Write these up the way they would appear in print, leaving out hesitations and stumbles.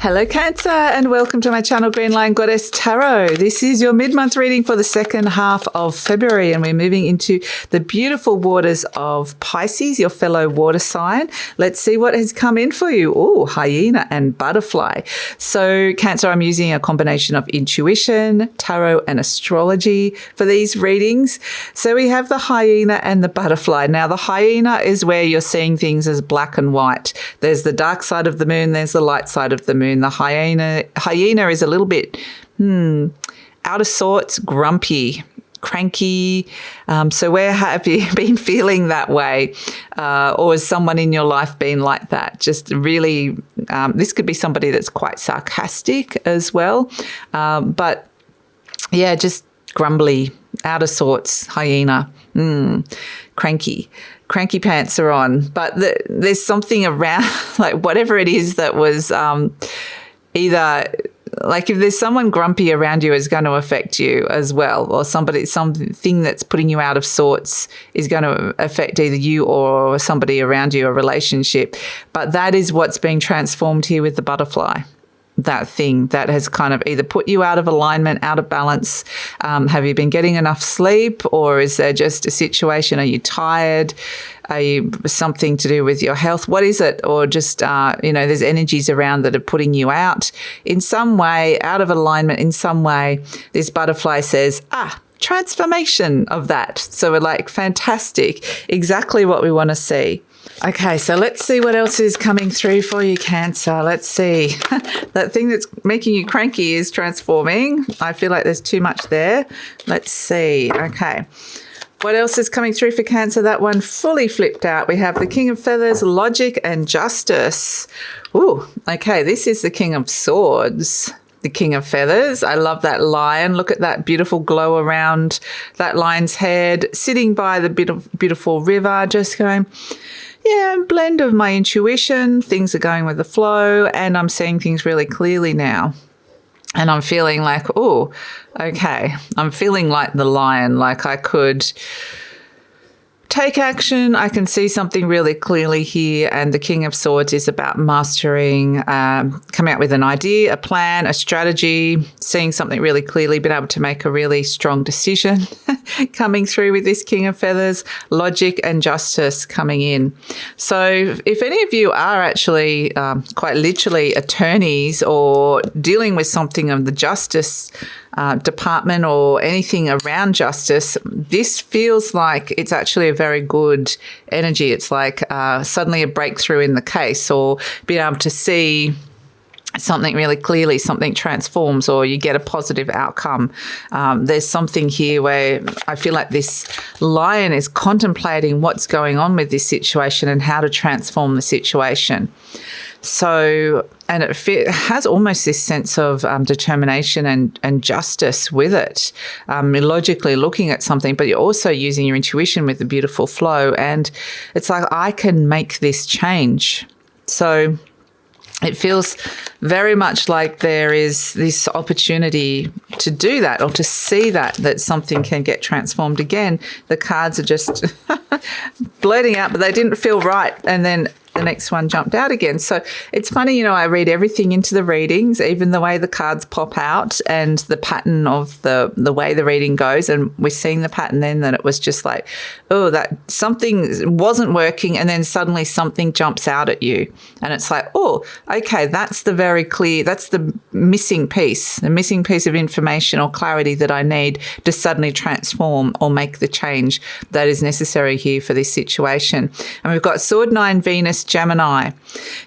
Hello Cancer and welcome to my channel GreenLion Goddess Tarot. This is your mid-month reading for the second half of February and we're moving into the beautiful waters of Pisces, your fellow water sign. Let's see what has come in for you. Oh, hyena and butterfly. So Cancer, I'm using a combination of intuition, tarot and astrology for these readings. So we have the hyena and the butterfly. Now the hyena is where you're seeing things as black and white. There's the dark side of the moon, there's the light side of the moon. The hyena is a little bit out of sorts, grumpy, cranky. So where have you been feeling that way? Or has someone in your life been like that? Just really, this could be somebody that's quite sarcastic as well. But yeah, just grumbly, out of sorts, hyena, cranky pants are on. But there's something around, like whatever it is that was either, like if there's someone grumpy around you is going to affect you as well, or something that's putting you out of sorts is going to affect either you or somebody around you, a relationship. But that is what's being transformed here with the butterfly. That thing that has kind of either put you out of alignment, out of balance. Have you been getting enough sleep, or is there just a situation? Are you tired? Are you something to do with your health? What is it? Or just, there's energies around that are putting you out in some way, out of alignment in some way. This butterfly says, transformation of that. So we're like, fantastic, exactly what we want to see. Okay, so let's see what else is coming through for you, Cancer. Let's see. That thing that's making you cranky is transforming. I feel like there's too much there. Let's see. Okay. What else is coming through for Cancer? That one fully flipped out. We have the King of Feathers, Logic and Justice. Ooh, okay. This is the King of Swords. The King of Feathers. I love that lion. Look at that beautiful glow around that lion's head, sitting by the beautiful river, just going, yeah, blend of my intuition. Things are going with the flow and I'm seeing things really clearly now. And I'm feeling like, oh, okay. I'm feeling like the lion, like I could take action. I can see something really clearly here. And the King of Swords is about mastering, coming out with an idea, a plan, a strategy, seeing something really clearly, being able to make a really strong decision coming through with this King of Feathers, logic and justice coming in. So if any of you are actually quite literally attorneys or dealing with something of the justice department or anything around justice, this feels like it's actually a very good energy. It's like suddenly a breakthrough in the case, or being able to see something really clearly, something transforms, or you get a positive outcome. There's something here where I feel like this lion is contemplating what's going on with this situation and how to transform the situation. So, and it has almost this sense of determination and justice with it. You're logically looking at something, but you're also using your intuition with the beautiful flow. And it's like, I can make this change. So it feels very much like there is this opportunity to do that, or to see that something can get transformed again. The cards are just blurting out, but they didn't feel right. And then the next one jumped out again. So it's funny, I read everything into the readings, even the way the cards pop out and the pattern of the way the reading goes. And we're seeing the pattern then that it was just like, oh, that something wasn't working. And then suddenly something jumps out at you. And it's like, oh, okay, that's the missing piece of information or clarity that I need to suddenly transform or make the change that is necessary here for this situation. And we've got Sword 9, Venus, Gemini.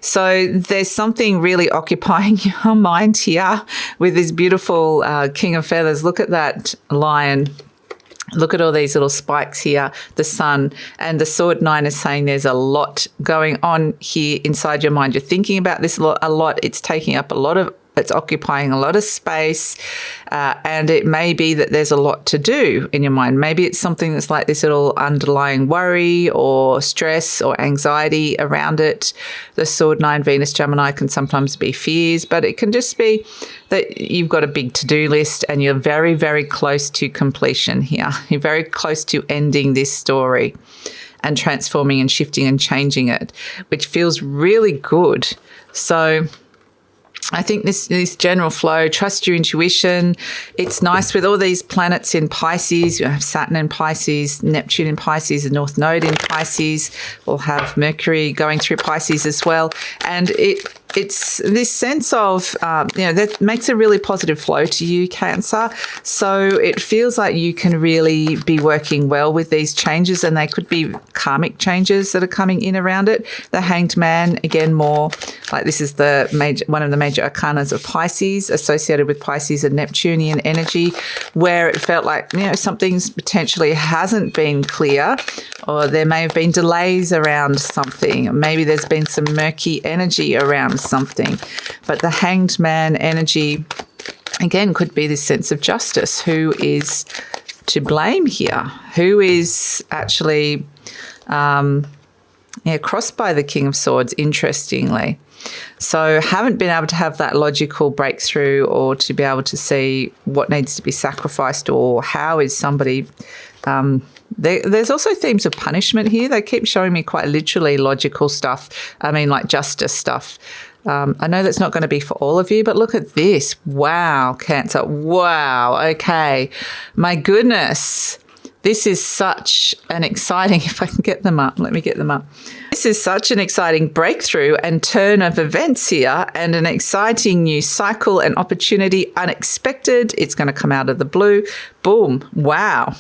So there's something really occupying your mind here with this beautiful King of Feathers. Look at that lion. Look at all these little spikes here, the sun, and the Sword 9 is saying there's a lot going on here inside your mind. You're thinking about this a lot. It's taking up it's occupying a lot of space, and it may be that there's a lot to do in your mind. Maybe it's something that's like this little underlying worry or stress or anxiety around it. The Sword 9, Venus, Gemini can sometimes be fears, but it can just be that you've got a big to-do list and you're very, very close to completion here. You're very close to ending this story and transforming and shifting and changing it, which feels really good. So I think this general flow, trust your intuition. It's nice with all these planets in Pisces. You have Saturn in Pisces, Neptune in Pisces, the North Node in Pisces. We'll have Mercury going through Pisces as well. And it's this sense of, that makes a really positive flow to you, Cancer. So it feels like you can really be working well with these changes, and they could be karmic changes that are coming in around it. The Hanged Man, again, more like this is one of the major arcanas of Pisces, associated with Pisces and Neptunian energy, where it felt like, something's potentially hasn't been clear, or there may have been delays around something. Maybe there's been some murky energy around something. But the Hanged Man energy, again, could be this sense of justice. Who is to blame here? Who is actually crossed by the King of Swords, interestingly. So haven't been able to have that logical breakthrough, or to be able to see what needs to be sacrificed, or how is somebody... There's also themes of punishment here. They keep showing me quite literally logical stuff. I mean, like justice stuff. I know that's not going to be for all of you, but look at this. Wow, Cancer. Wow. Okay. My goodness. This is such an exciting, if I can get them up, let me get them up. This is such an exciting breakthrough and turn of events here, and an exciting new cycle and opportunity, unexpected. It's going to come out of the blue. Boom. Wow.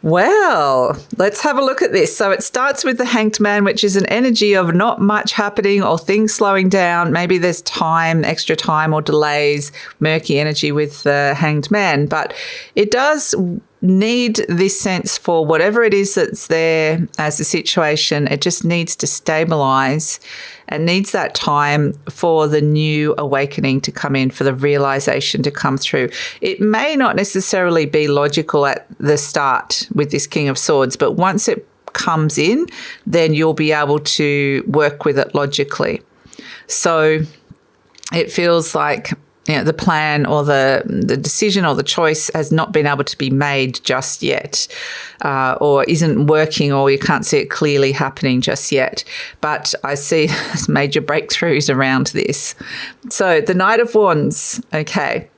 Well, let's have a look at this. So it starts with the Hanged Man, which is an energy of not much happening or things slowing down. Maybe there's time, extra time or delays, murky energy with the Hanged Man. But it does need this sense for whatever it is that's there as a situation. It just needs to stabilize and needs that time for the new awakening to come in, for the realization to come through. It may not necessarily be logical at the start with this King of Swords, but once it comes in, then you'll be able to work with it logically. So it feels like the plan or the decision or the choice has not been able to be made just yet, or isn't working, or you can't see it clearly happening just yet. But I see major breakthroughs around this. So the Knight of Wands, okay.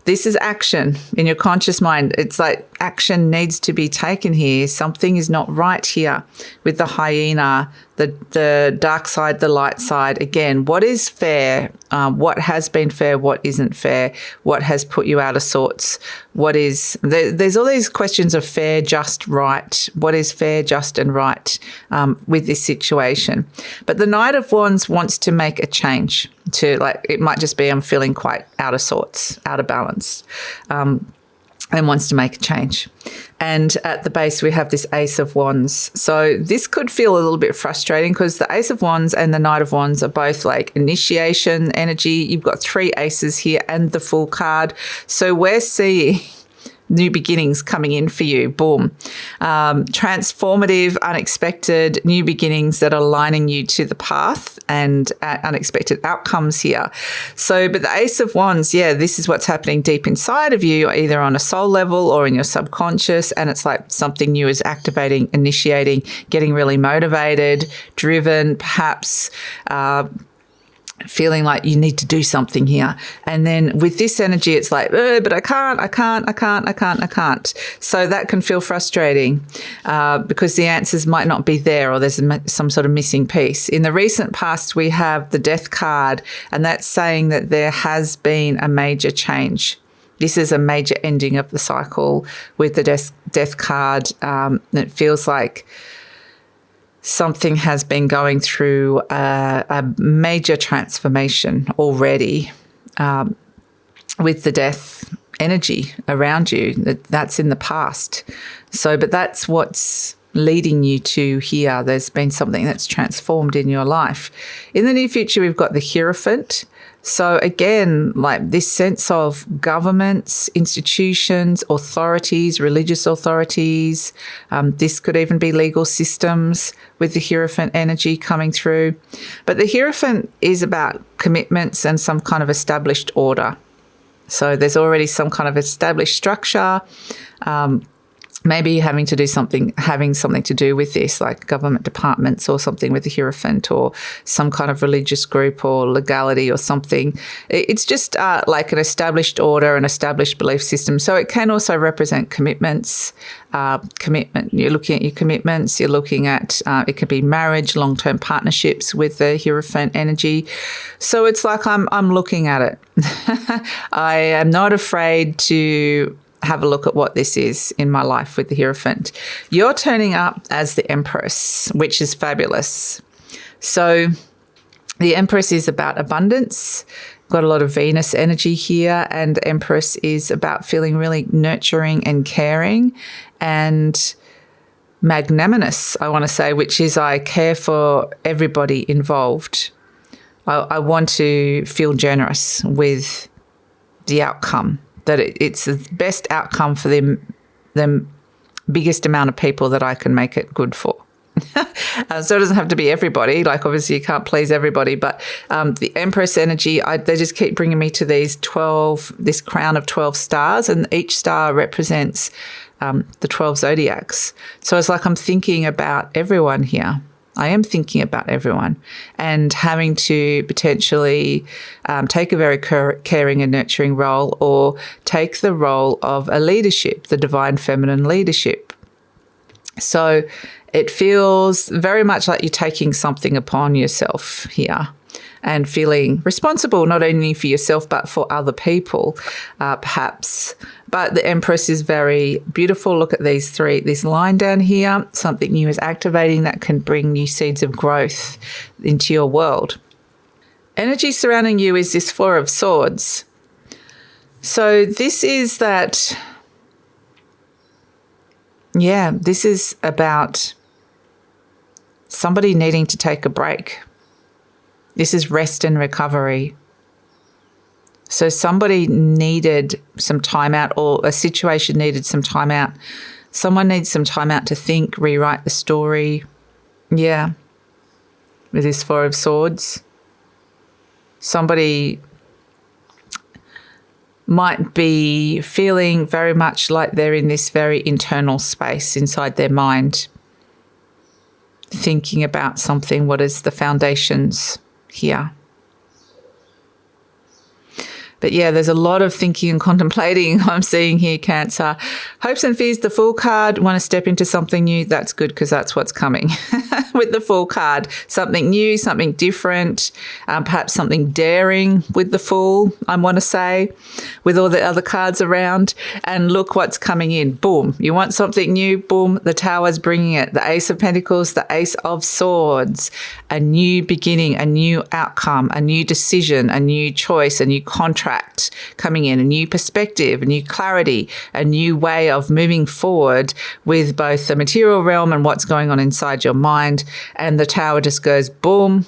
This is action in your conscious mind. It's like action needs to be taken here. Something is not right here with the hyena, the dark side, the light side. Again, what is fair? What has been fair? What isn't fair? What has put you out of sorts? There's all these questions of fair, just, right. What is fair, just, and right with this situation? But the Knight of Wands wants to make a change. It might just be I'm feeling quite out of sorts, out of balance. And wants to make a change. And at the base, we have this Ace of Wands. So this could feel a little bit frustrating, because the Ace of Wands and the Knight of Wands are both like initiation energy. You've got 3 aces here and the Fool card. So we're seeing new beginnings coming in for you. Boom. Transformative, unexpected new beginnings that are aligning you to the path, and unexpected outcomes here. So, but the Ace of Wands, this is what's happening deep inside of you, either on a soul level or in your subconscious. And it's like something new is activating, initiating, getting really motivated, driven, perhaps, feeling like you need to do something here. And then with this energy, it's like, but I can't. So that can feel frustrating because the answers might not be there, or there's some sort of missing piece. In the recent past, we have the Death card, and that's saying that there has been a major change. This is a major ending of the cycle with the Death card. It feels like something has been going through a major transformation already with the Death energy around you. That's in the past. So, but that's what's leading you to here. There's been something that's transformed in your life. In the near future, we've got the Hierophant. So again, like this sense of governments, institutions, authorities, religious authorities. This could even be legal systems with the Hierophant energy coming through. But the Hierophant is about commitments and some kind of established order. So there's already some kind of established structure. maybe having something to do with this, like government departments or something with the Hierophant, or some kind of religious group or legality or something. It's just like an established order, an established belief system. So it can also represent commitments. You're looking at your commitments. You're looking at, it could be marriage, long-term partnerships with the Hierophant energy. So it's like I'm looking at it. I am not afraid to have a look at what this is in my life with the Hierophant. You're turning up as the Empress, which is fabulous. So the Empress is about abundance. Got a lot of Venus energy here, and the Empress is about feeling really nurturing and caring and magnanimous, I want to say, which is I care for everybody involved. I want to feel generous with the outcome, that it's the best outcome for the biggest amount of people that I can make it good for. So it doesn't have to be everybody. Like, obviously you can't please everybody, but the Empress energy, they just keep bringing me to this crown of 12 stars, and each star represents the 12 zodiacs. So it's like I'm thinking about everyone here. I am thinking about everyone, and having to potentially take a very caring and nurturing role, or take the role of a leadership, the divine feminine leadership. So it feels very much like you're taking something upon yourself here and feeling responsible not only for yourself but for other people, perhaps. But the Empress is very beautiful. Look at this line down here. Something new is activating that can bring new seeds of growth into your world. Energy surrounding you is this Four of Swords. So this is that, this is about somebody needing to take a break. This is rest and recovery. So somebody needed some time out, or a situation needed some time out. Someone needs some time out to think, rewrite the story. Yeah. With this Four of Swords. Somebody might be feeling very much like they're in this very internal space inside their mind, thinking about something. What is the foundations here? But yeah, there's a lot of thinking and contemplating I'm seeing here, Cancer. Hopes and fears, the Fool card. Want to step into something new? That's good, because that's what's coming. With the Fool card, something new, something different, perhaps something daring with the Fool, I want to say, with all the other cards around. And look what's coming in. Boom. You want something new? Boom. The Tower's bringing it. The Ace of Pentacles, the Ace of Swords. A new beginning, a new outcome, a new decision, a new choice, a new contract coming in, a new perspective, a new clarity, a new way of moving forward with both the material realm and what's going on inside your mind. And the Tower just goes boom,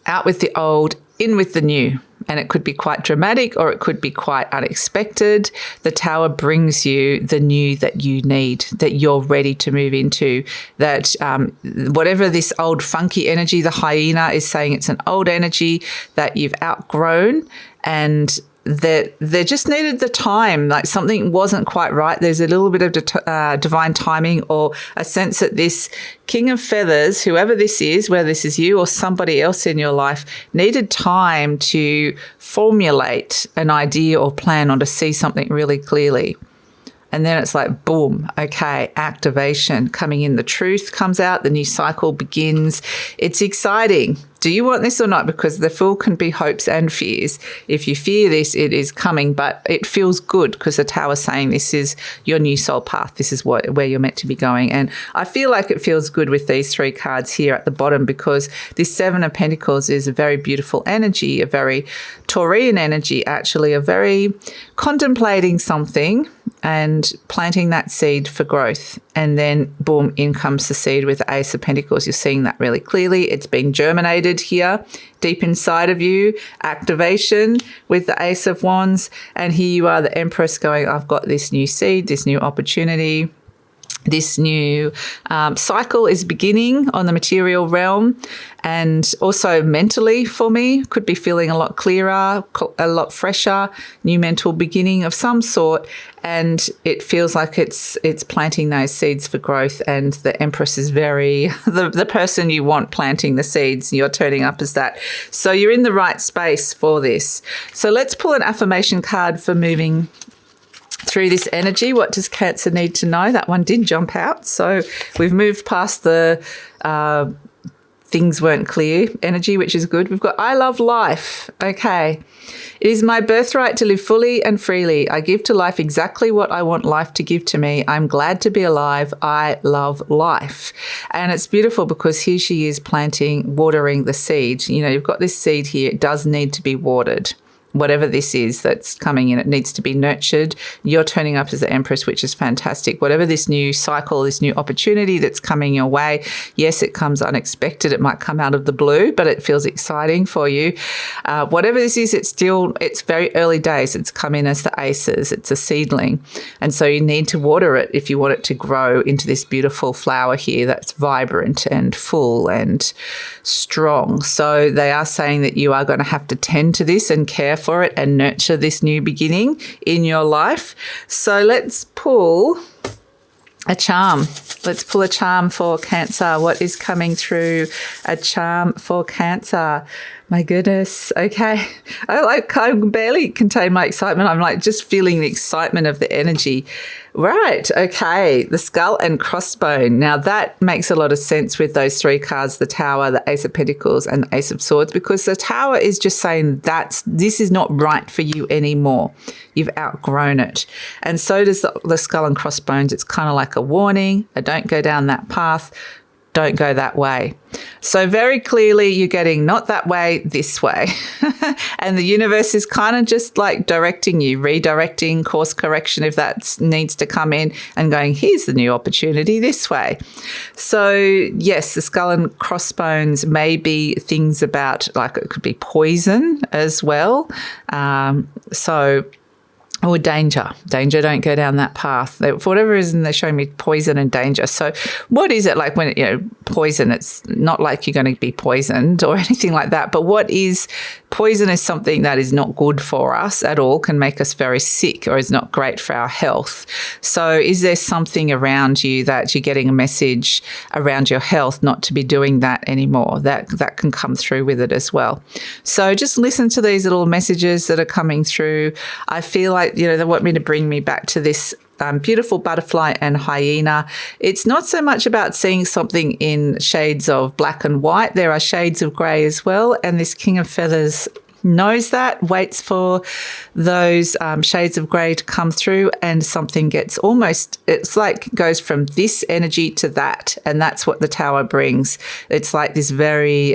out with the old, in with the new. And it could be quite dramatic, or it could be quite unexpected. The Tower brings you the new that you need, that you're ready to move into, that whatever this old funky energy, the hyena is saying it's an old energy that you've outgrown, and that they just needed the time, like something wasn't quite right. There's a little bit of divine timing, or a sense that this King of Feathers, whoever this is, whether this is you or somebody else in your life, needed time to formulate an idea or plan, or to see something really clearly. And then it's like, boom, okay, activation coming in. The truth comes out, the new cycle begins. It's exciting. Do you want this or not? Because the Fool can be hopes and fears. If you fear this, it is coming, but it feels good because the Tower's saying this is your new soul path. This is where you're meant to be going. And I feel like it feels good with these three cards here at the bottom, because this Seven of Pentacles is a very beautiful energy, a very Taurian energy, actually, a very contemplating something and planting that seed for growth. And then, boom, in comes the seed with the Ace of Pentacles. You're seeing that really clearly. It's been germinated here deep inside of you. Activation with the Ace of Wands. And here you are, the Empress, going, I've got this new seed, this new opportunity. This new cycle is beginning on the material realm, and also mentally for me, could be feeling a lot clearer, a lot fresher, new mental beginning of some sort. And it feels like it's planting those seeds for growth, and the Empress is very, the person you want planting the seeds, you're turning up as that. So you're in the right space for this. So let's pull an affirmation card for moving through this energy. What does Cancer need to know? That one did jump out. So we've moved past the things weren't clear energy, which is good. We've got I love life. Okay. It is my birthright to live fully and freely. I give to life exactly what I want life to give to me. I'm glad to be alive. I love life. And it's beautiful because here she is planting, watering the seed. You know, you've got this seed here. It does need to be watered. Whatever this is that's coming in, it needs to be nurtured. You're turning up as the Empress, which is fantastic. Whatever this new cycle, this new opportunity that's coming your way, yes, it comes unexpected. It might come out of the blue, but it feels exciting for you. Whatever this is, it's very early days. It's come in as the aces. It's a seedling. And so you need to water it if you want it to grow into this beautiful flower here that's vibrant and full and strong. So they are saying that you are going to have to tend to this and care for it and nurture this new beginning in your life. So let's pull a charm. Let's pull a charm for Cancer. What is coming through? A charm for Cancer. My goodness. Okay. I barely contain my excitement. I'm like just feeling the excitement of the energy. Right. Okay. The skull and crossbone. Now that makes a lot of sense with those three cards, the Tower, the Ace of Pentacles and the Ace of Swords, because the Tower is just saying this is not right for you anymore. You've outgrown it. And so does the skull and crossbones. It's kind of like a warning. Don't go down that path. Don't go that way. So very clearly you're getting not that way, this way. And the universe is kind of just like directing you, redirecting, course correction if that needs to come in, and going, here's the new opportunity this way. So yes, the skull and crossbones may be things about, like it could be poison as well. Or danger. Danger, don't go down that path. For whatever reason, they're showing me poison and danger. So what is it like when, poison? It's not like you're going to be poisoned or anything like that. But what is poison is something that is not good for us at all, can make us very sick, or is not great for our health. So is there something around you that you're getting a message around your health not to be doing that anymore? That can come through with it as well. So just listen to these little messages that are coming through. I feel like, they want me to bring me back to this beautiful butterfly and hyena. It's not so much about seeing something in shades of black and white. There are shades of grey as well. And this King of Feathers knows that, waits for those shades of grey to come through, and something gets it's like goes from this energy to that. And that's what the Tower brings. It's like this very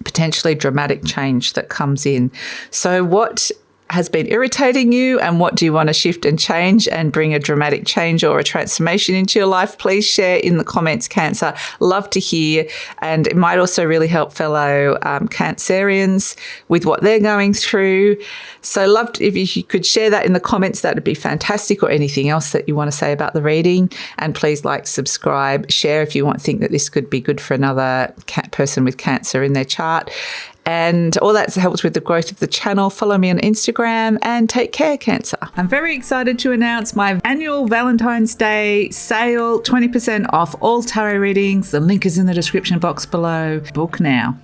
potentially dramatic change that comes in. So what has been irritating you, and what do you want to shift and change and bring a dramatic change or a transformation into your life? Please share in the comments, Cancer. Love to hear. And it might also really help fellow Cancerians with what they're going through. So loved if you could share that in the comments. That would be fantastic, or anything else that you want to say about the reading. And please like, subscribe, share if you think that this could be good for another person with Cancer in their chart. And all that helps with the growth of the channel. Follow me on Instagram, and take care, Cancer. I'm very excited to announce my annual Valentine's Day sale, 20% off all tarot readings. The link is in the description box below. Book now.